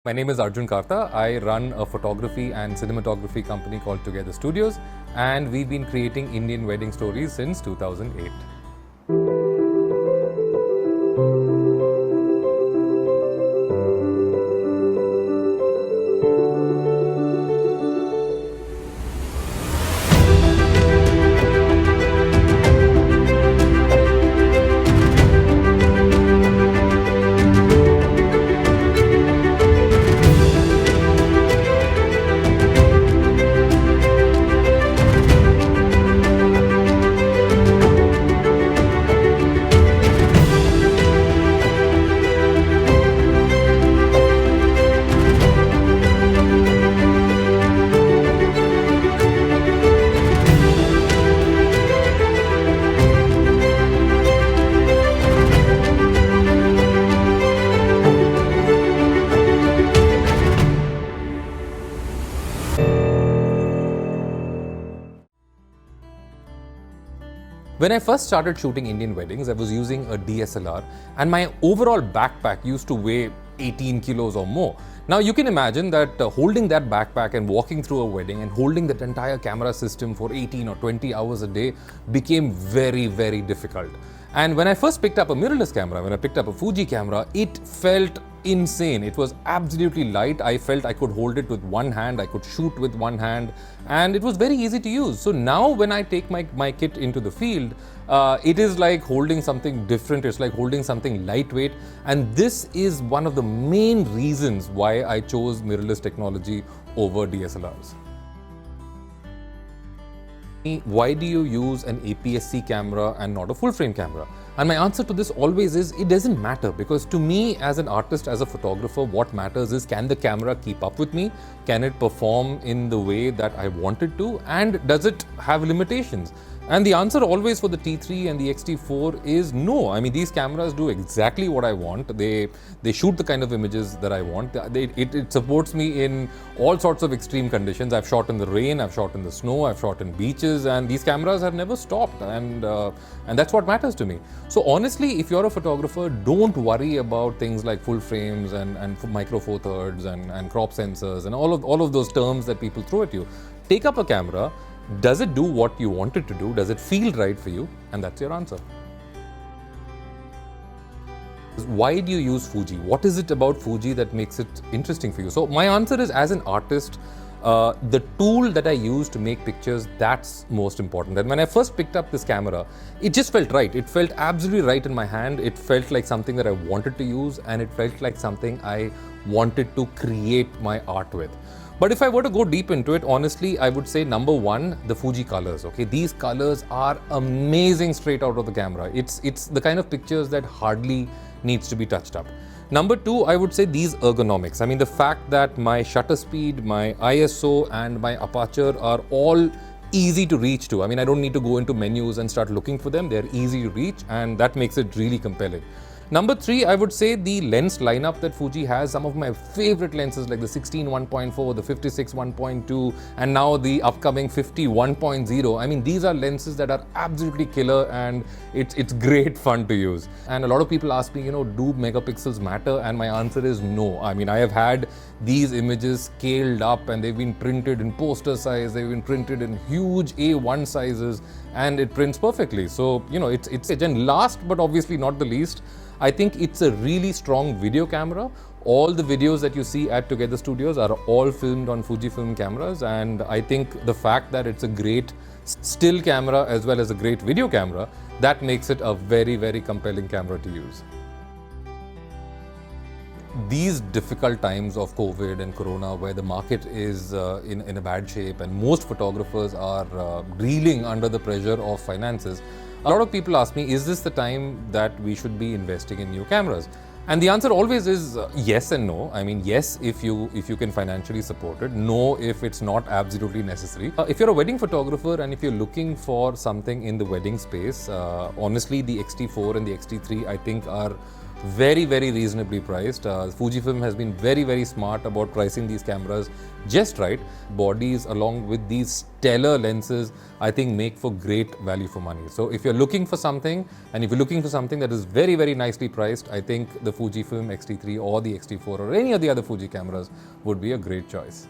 My name is Arjun Karta. I run a photography and cinematography company called Together Studios, and we've been creating Indian wedding stories since 2008. When I first started shooting Indian weddings, I was using a DSLR, and my overall backpack used to weigh 18 kilos or more. Now you can imagine that holding that backpack and walking through a wedding and holding that entire camera system for 18 or 20 hours a day became very, very difficult. And when I first picked up a mirrorless camera, when I picked up a Fuji camera, it felt insane. It was absolutely light. I felt I could hold it with one hand, I could shoot with one hand, and it was very easy to use. So now when I take my kit into the field, it is like holding something different. It's like holding something lightweight. And this is one of the main reasons why I chose mirrorless technology over DSLRs. Why do you use an APS-C camera and not a full-frame camera? And my answer to this always is, it doesn't matter, because to me as an artist, as a photographer, what matters is, can the camera keep up with me? Can it perform in the way that I want it to? And does it have limitations? And the answer always for the T3 and the X-T4 is no. I mean, these cameras do exactly what I want. They shoot the kind of images that I want. It supports me in all sorts of extreme conditions. I've shot in the rain, I've shot in the snow, I've shot in beaches, and these cameras have never stopped. And that's what matters to me. So honestly, if you're a photographer, don't worry about things like full frames and micro four thirds and crop sensors and all of those terms that people throw at you. Take up a camera. Does it do what you want it to do? Does it feel right for you? And that's your answer. Why do you use Fuji? What is it about Fuji that makes it interesting for you? So my answer is, as an artist, the tool that I use to make pictures, that's most important. And when I first picked up this camera, it just felt right. It felt absolutely right in my hand. It felt like something that I wanted to use, and it felt like something I wanted to create my art with. But if I were to go deep into it, honestly, I would say number one, the Fuji colors. Okay, these colors are amazing straight out of the camera. It's the kind of pictures that hardly needs to be touched up. Number two, I would say these ergonomics. I mean, the fact that my shutter speed, my ISO, and my aperture are all easy to reach to. I mean, I don't need to go into menus and start looking for them. They're easy to reach, and that makes it really compelling. Number three, I would say the lens lineup that Fuji has. Some of my favorite lenses like the 16 1.4, the 56 1.2, and now the upcoming 50 1.0. I mean, these are lenses that are absolutely killer, and it's great fun to use. And a lot of people ask me, do megapixels matter? And my answer is no. I mean, I have had these images scaled up, and they've been printed in poster size, they've been printed in huge A1 sizes, and it prints perfectly. So, it's and last but obviously not the least, I think it's a really strong video camera. All the videos that you see at Together Studios are all filmed on Fujifilm cameras, and I think the fact that it's a great still camera as well as a great video camera, that makes it a very, very compelling camera to use. These difficult times of COVID and Corona, where the market is in a bad shape and most photographers are reeling under the pressure of finances, a lot of people ask me, is this the time that we should be investing in new cameras? And the answer always is yes and no. I mean, yes, if you can financially support it. No, if it's not absolutely necessary. If you're a wedding photographer and if you're looking for something in the wedding space, honestly, the X-T4 and the X-T3, I think, are very, very reasonably priced. Fujifilm has been very, very smart about pricing these cameras just right. Bodies along with these stellar lenses, I think make for great value for money. So if you're looking for something, and if you're looking for something that is very, very nicely priced, I think the Fujifilm X-T3 or the X-T4 or any of the other Fuji cameras would be a great choice.